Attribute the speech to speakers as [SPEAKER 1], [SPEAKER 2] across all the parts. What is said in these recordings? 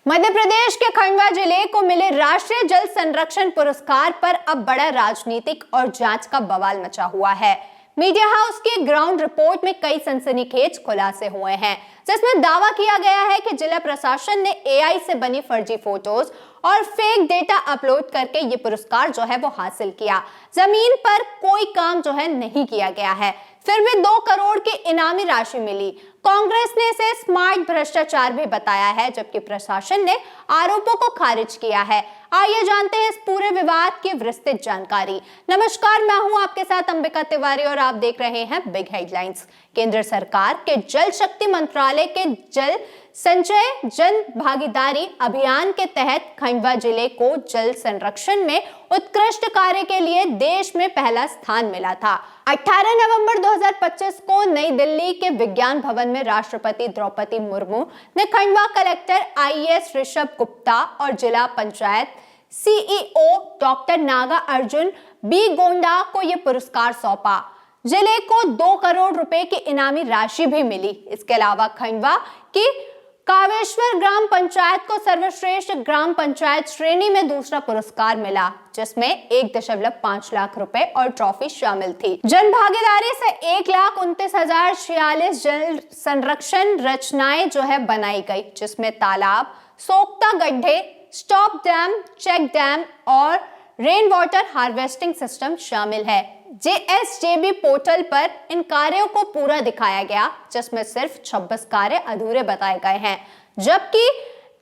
[SPEAKER 1] मध्य प्रदेश के खंडवा जिले को मिले राष्ट्रीय जल संरक्षण पुरस्कार पर अब बड़ा राजनीतिक और जांच का बवाल मचा हुआ है। मीडिया हाउस की ग्राउंड रिपोर्ट में कई सनसनीखेज खुलासे हुए हैं, जिसमें दावा किया गया है कि जिला प्रशासन ने एआई से बनी फर्जी फोटोज और फेक डेटा अपलोड करके ये पुरस्कार जो है वो हासिल किया। जमीन पर कोई काम जो है नहीं किया गया है, फिर भी 2 करोड़ की इनामी राशि मिली। कांग्रेस ने इसे स्मार्ट भ्रष्टाचार भी बताया है, जबकि प्रशासन ने आरोपों को खारिज किया है। आइए जानते हैं इस पूरे विवाद की विस्तृत जानकारी। नमस्कार, मैं हूं आपके साथ अंबिका तिवारी और आप देख रहे हैं बिग हेडलाइंस। केंद्र सरकार के जल शक्ति मंत्रालय के जल संचय जन भागीदारी अभियान के तहत खंडवा जिले को जल संरक्षण में उत्कृष्ट कार्य के लिए देश में पहला स्थान मिला था। 18 नवंबर 2025 को नई दिल्ली के विज्ञान भवन में राष्ट्रपति द्रौपदी मुर्मू ने खंडवा कलेक्टर आईएएस ऋषभ गुप्ता और जिला panchayat CEO doctor Naga Arjun B Gonda को यह पुरस्कार सौंपा। जिले को 2 करोड़ रुपए की इनामी राशि भी मिली। इसके अलावा खंडवा की कावेश्वर ग्राम पंचायत को सर्वश्रेष्ठ ग्राम पंचायत श्रेणी में दूसरा पुरस्कार मिला, जिसमें 1.5 लाख रुपए और ट्रॉफी शामिल थी। जन भागीदारी से 1,29,046 जल संरक्षण रचनाएं जो है बनाई गई, जिसमें तालाब, सोख्ता गड्ढे, स्टॉप डैम, चेक डैम और रेन वाटर हार्वेस्टिंग सिस्टम शामिल है। JSJB पोर्टल पर इन कार्यों को पूरा दिखाया गया, जिसमें सिर्फ 26 कार्य अधूरे बताए गए हैं, जबकि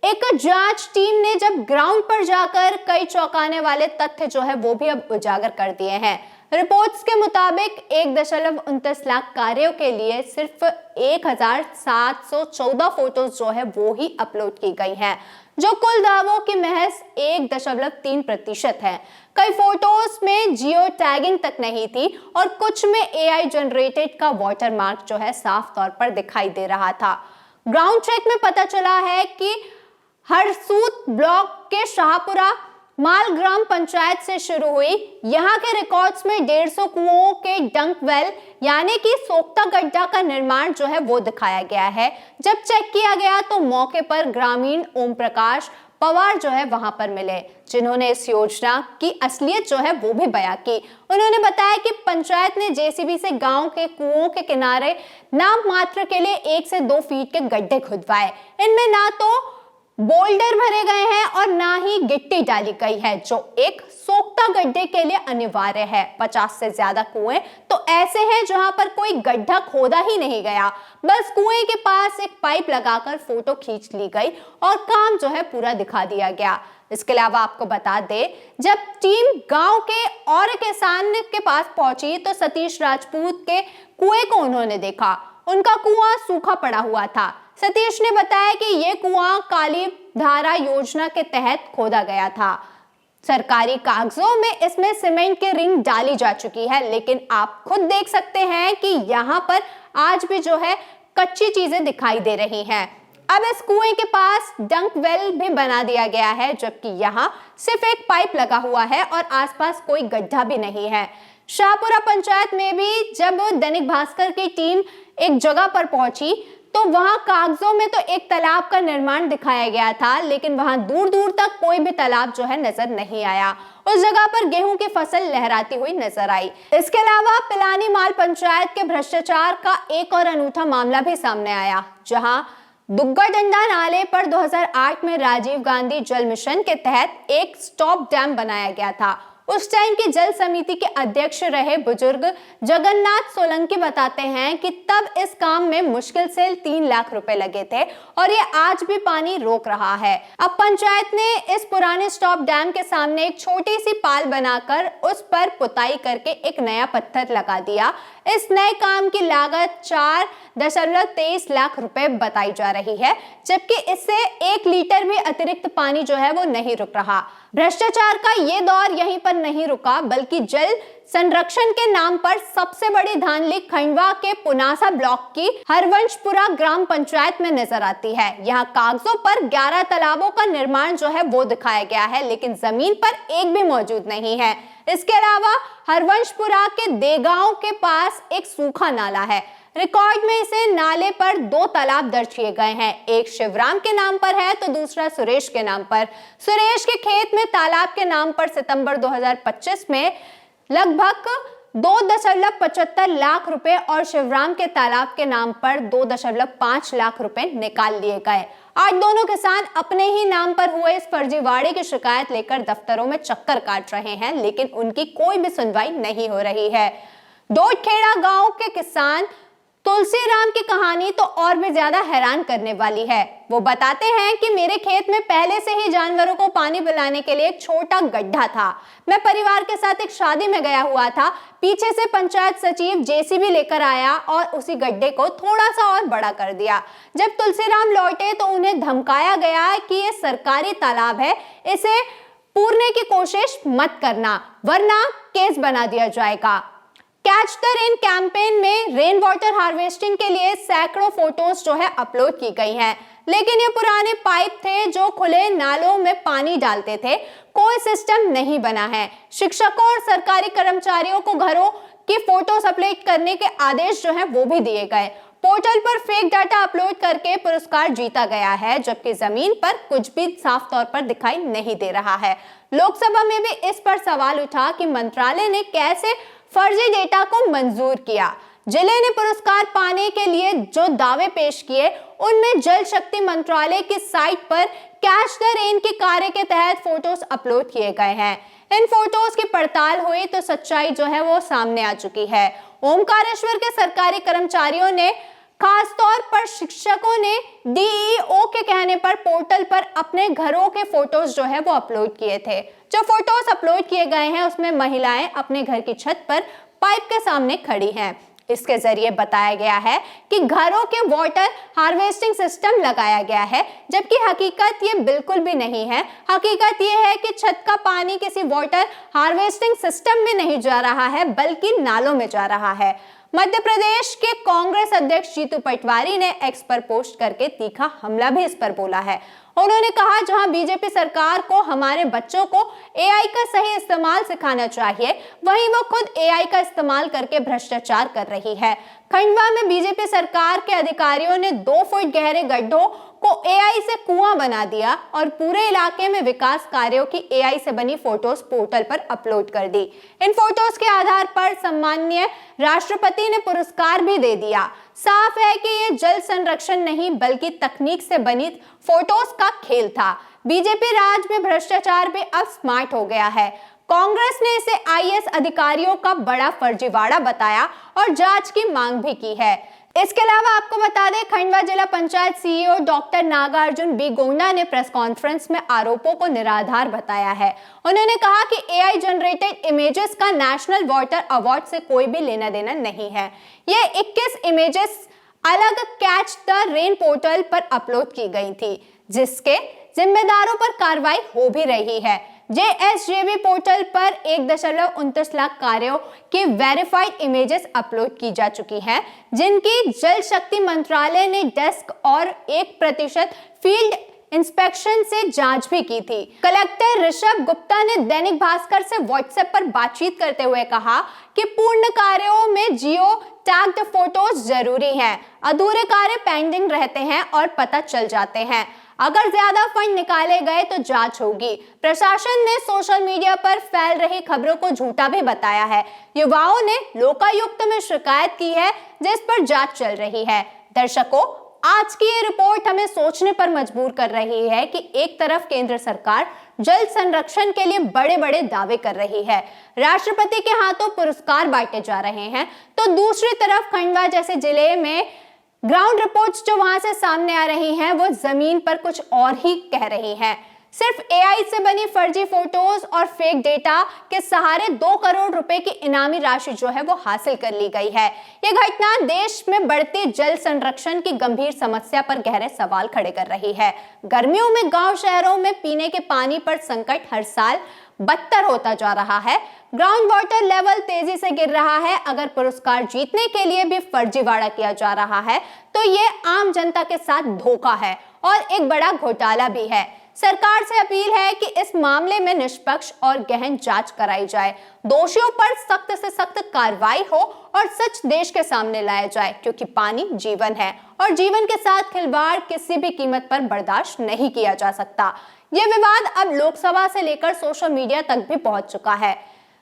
[SPEAKER 1] एक जांच टीम ने जब ग्राउंड पर जाकर कई चौंकाने वाले तथ्य जो है वो भी अब उजागर कर दिए हैं। रिपोर्ट्स के मुताबिक 1.29 लाख कार्यों के लिए सिर्फ 1,714 फोटोज जो है वो ही अपलोड की गई हैं, जो कुल दावों की महज 1.3% है। कई फोटोज में जियो टैगिंग तक नहीं थी और कुछ में एआई जनरेटेड का वाटरमार्क जो है साफ तौर पर दिखाई दे रहा था। ग्राउंड चेक में पता चला है कि हरसूद ब्लॉक के शाहपुरा माल ग्राम पंचायत से शुरू हुई। यहाँ के रिकॉर्ड्स में 150 कुओं के डंक वेल यानी कि सोख्ता गड्ढा का निर्माण जो है वो दिखाया गया है। जब चेक किया गया तो मौके पर ग्रामीण ओम प्रकाश पवार जो है वहां पर मिले, जिन्होंने इस योजना की असलियत जो है वो भी बयां की। उन्होंने बताया कि पंचायत ने जेसीबी से गांव के कुओं के किनारे नाम मात्र के लिए 1 से 2 फीट के गड्ढे खुदवाए। इनमें ना तो बोल्डर भरे गए हैं और ना ही गिट्टी डाली गई है, जो एक सोख्ता गड्ढे के लिए अनिवार्य है। 50 से ज्यादा कुएं तो ऐसे हैं जहां पर कोई गड्ढा खोदा ही नहीं गया, बस कुएं के पास एक पाइप लगाकर फोटो खींच ली गई और काम जो है पूरा दिखा दिया गया। इसके अलावा आपको बता दें, जब टीम गांव के और किसान के पास पहुंची तो सतीश राजपूत के कुएं को उन्होंने देखा। उनका कुआं सूखा पड़ा हुआ था। सतीश ने बताया कि यह कुआं काली धारा योजना के तहत खोदा गया था। सरकारी कागजों में इसमें सीमेंट की रिंग डाली जा चुकी है, लेकिन आप खुद देख सकते हैं कि यहाँ पर आज भी जो है कच्ची चीजें दिखाई दे रही हैं। अब इस कुएं के पास डंक वेल भी बना दिया गया है, जबकि यहाँ सिर्फ एक पाइप लगा हुआ है और आसपास कोई गड्ढा भी नहीं है। शाहपुरा पंचायत में भी जब दैनिक भास्कर की टीम एक जगह पर पहुंची तो वहां कागजों में तो एक तालाब का निर्माण दिखाया गया था, लेकिन वहां दूर दूर तक कोई भी तालाब जो है नजर नहीं आया। उस जगह पर गेहूं की फसल लहराती हुई नजर आई। इसके अलावा पिलानी माल पंचायत के भ्रष्टाचार का एक और अनूठा मामला भी सामने आया, जहां दुग्गा डंडा नाले पर 2008 में राजीव गांधी जल मिशन के तहत एक स्टॉप डैम बनाया गया था। उस टाइम के जल समिति के अध्यक्ष रहे बुजुर्ग जगन्नाथ सोलंकी बताते हैं कि तब इस काम में मुश्किल से 3 लाख रुपए लगे थे और ये आज भी पानी रोक रहा है। अब पंचायत ने इस पुराने स्टॉप डैम के सामने एक छोटी सी पाल बनाकर उस पर पुताई करके एक नया पत्थर लगा दिया। इस नए काम की लागत 4.23 लाख रुपए बताई जा रही है, जबकि इससे 1 लीटर भी अतिरिक्त पानी जो है वो नहीं रुक रहा। भ्रष्टाचार का ये दौर यहीं पर नहीं रुका, बल्कि जल संरक्षण के नाम पर सबसे बड़ी धांधली खंडवा के पुनासा ब्लॉक की हरवंशपुरा ग्राम पंचायत में नजर आती है। यहाँ कागजों पर 11 तालाबों का निर्माण जो है वो दिखाया गया है, लेकिन जमीन पर एक भी मौजूद नहीं है। इसके अलावा हरवंशपुरा के देगांव के पास एक सूखा नाला है, रिकॉर्ड में इसे नाले पर 2 तालाब दर्ज किए गए हैं। एक शिवराम के नाम पर है तो दूसरा सुरेश के नाम पर। सुरेश के खेत में तालाब के नाम पर सितंबर 2025 में लगभग 2.75 लाख रुपए और शिवराम के तालाब के नाम पर 2.5 लाख रुपए निकाल लिए गए। आज दोनों किसान अपने ही नाम पर हुए इस फर्जीवाड़े की शिकायत लेकर दफ्तरों में चक्कर काट रहे हैं, लेकिन उनकी कोई भी सुनवाई नहीं हो रही है। डोडखेड़ा गांव के किसान तुलसीराम की कहानी तो और भी ज्यादा हैरान करने वाली है। वो बताते हैं कि मेरे खेत में पहले से ही जानवरों को पानी पिलाने के लिए एक छोटा गड्ढा था। मैं परिवार के साथ एक शादी में गया हुआ था। पीछे से पंचायत सचिव जेसीबी लेकर आया और उसी गड्ढे को थोड़ा सा और बड़ा कर दिया। जब तुलसीराम लौटे तो उन्हें धमकाया गया कि ये सरकारी तालाब है, इसे पूरने की कोशिश मत करना वरना केस बना दिया जाएगा। कैच द रेन कैंपेन में रेन वाटर हार्वेस्टिंग के लिए सैकड़ों फोटोज जो है अपलोड की गई हैं, लेकिन ये पुराने पाइप थे जो खुले नालों में पानी डालते थे। कोई सिस्टम नहीं बना है। शिक्षकों और सरकारी कर्मचारियों को घरों की फोटोज अपलोड करने के आदेश जो है वो भी दिए गए। पोर्टल पर फेक डाटा अपलोड करके पुरस्कार जीता गया है, जबकि जमीन पर कुछ भी साफ तौर पर दिखाई नहीं दे रहा है। लोकसभा में भी इस पर सवाल उठा कि मंत्रालय ने कैसे फर्जी डेटा को मंजूर किया। जिले ने पुरस्कार पाने के लिए जो दावे पेश किए उनमें जल शक्ति मंत्रालय की साइट पर कैच द रेन के कार्य के तहत फोटोज अपलोड किए गए हैं। इन फोटोज की पड़ताल हुई तो सच्चाई जो है वो सामने आ चुकी है। ओमकारेश्वर के सरकारी कर्मचारियों ने, खासतौर पर शिक्षकों ने डीईओ के कहने पर पोर्टल पर अपने घरों के फोटोज जो है वो अपलोड किए थे। जो फोटोज अपलोड किए गए हैं उसमें महिलाएं अपने घर की छत पर पाइप के सामने खड़ी हैं। इसके जरिए बताया गया है कि घरों के वाटर हार्वेस्टिंग सिस्टम लगाया गया है, जबकि हकीकत ये बिल्कुल भी नहीं है। हकीकत ये है कि छत का पानी किसी वाटर हार्वेस्टिंग सिस्टम में नहीं जा रहा है बल्कि नालों में जा रहा है। मध्य प्रदेश के कांग्रेस अध्यक्ष जीतू पटवारी ने एक्स पर पोस्ट करके तीखा हमला भी इस पर बोला है। उन्होंने कहा, जहां बीजेपी सरकार को हमारे बच्चों को एआई का सही इस्तेमाल सिखाना चाहिए, वहीं वो खुद एआई का इस्तेमाल करके भ्रष्टाचार कर रही है। खंडवा में बीजेपी सरकार के अधिकारियों ने 2 फुट गहरे गड्ढों को एआई से कुआं बना दिया और पूरे इलाके में विकास कार्यों की एआई से बनी फोटोज पोर्टल पर अपलोड कर दी। इन फोटोज के आधार पर सम्माननीय राष्ट्रपति ने पुरस्कार भी दे दिया। साफ है कि ये जल संरक्षण नहीं बल्कि तकनीक से बनी फोटोज का खेल था। बीजेपी राज में भ्रष्टाचार भी अब स्मार्ट हो गया है। कांग्रेस ने इसे आईएएस अधिकारियों का बड़ा फर्जीवाड़ा बताया और जांच की मांग भी की है। इसके अलावा आपको बता दें, खंडवा जिला panchayat CEO doctor Nagarjun B Gonda ने प्रेस कॉन्फ्रेंस में आरोपों को निराधार बताया है। उन्होंने कहा कि एआई जनरेटेड इमेजेस का नेशनल वाटर अवार्ड से कोई भी लेना देना नहीं है। ये 21 इमेजेस अलग कैच द रेन पोर्टल पर अपलोड की गई थी, जिसके जिम्मेदारों पर कार्रवाई हो भी रही है। जेएसजेबी पोर्टल पर 1.29 लाख कार्यों की वेरीफाइड इमेजेस अपलोड की जा चुकी हैं, जिनकी जल शक्ति मंत्रालय ने डेस्क और 1% फील्ड इंस्पेक्शन से जांच भी की थी। कलेक्टर ऋषभ गुप्ता ने दैनिक भास्कर से व्हाट्सएप पर बातचीत करते हुए कहा कि पूर्ण कार्यों में जियो टैग्ड फोटोज जरूरी हैं। अधूरे कार्य पेंडिंग रहते हैं और पता चल जाते हैं। अगर ज्यादा फंड निकाले गए तो जांच होगी। प्रशासन ने सोशल मीडिया पर फैल रही खबरों को झूठा भी बताया है। युवाओं ने लोकायुक्त में शिकायत की है, जिस पर जांच चल रही है। दर्शकों, आज की ये रिपोर्ट हमें सोचने पर मजबूर कर रही है कि एक तरफ केंद्र सरकार जल संरक्षण के लिए बड़े बड़े दावे कर रही है, राष्ट्रपति के हाथों पुरस्कार बांटे जा रहे हैं, तो दूसरी तरफ खंडवा जैसे जिले में ग्राउंड रिपोर्ट्स जो वहां से सामने आ रही हैं वो जमीन पर कुछ और ही कह रही हैं। सिर्फ एआई से बनी फर्जी फोटोज और फेक डेटा के सहारे 2 करोड़ रुपए की इनामी राशि जो है वो हासिल कर ली गई है। ये घटना देश में बढ़ती जल संरक्षण की गंभीर समस्या पर गहरे सवाल खड़े कर रही है। गर्मियों में गांव शहरों में पीने के पानी पर संकट हर साल बदतर होता जा रहा है। ग्राउंड वाटर लेवल तेजी से गिर रहा है। अगर पुरस्कार जीतने के लिए भी फर्जीवाड़ा किया जा रहा है तो ये आम जनता के साथ धोखा है और एक बड़ा घोटाला भी है। सरकार से अपील है कि इस मामले में निष्पक्ष और गहन जांच कराई जाए, दोषियों पर सख्त से सख्त कार्रवाई हो और सच देश के सामने लाया जाए, क्योंकि पानी जीवन है और जीवन के साथ खिलवाड़ किसी भी कीमत पर बर्दाश्त नहीं किया जा सकता। यह विवाद अब लोकसभा से लेकर सोशल मीडिया तक भी पहुंच चुका है।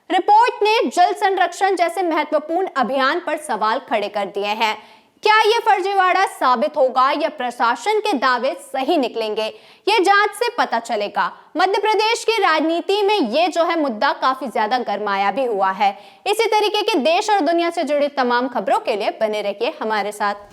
[SPEAKER 1] रिपोर्ट ने जल संरक्षण जैसे महत्वपूर्ण अभियान पर सवाल खड़े कर दिए हैं। क्या यह फर्जीवाड़ा साबित होगा या प्रशासन के दावे सही निकलेंगे, ये जांच से पता चलेगा। मध्य प्रदेश की राजनीति में ये जो है मुद्दा काफी ज्यादा गरमाया भी हुआ है। इसी तरीके के देश और दुनिया से जुड़ी तमाम खबरों के लिए बने रहिए हमारे साथ।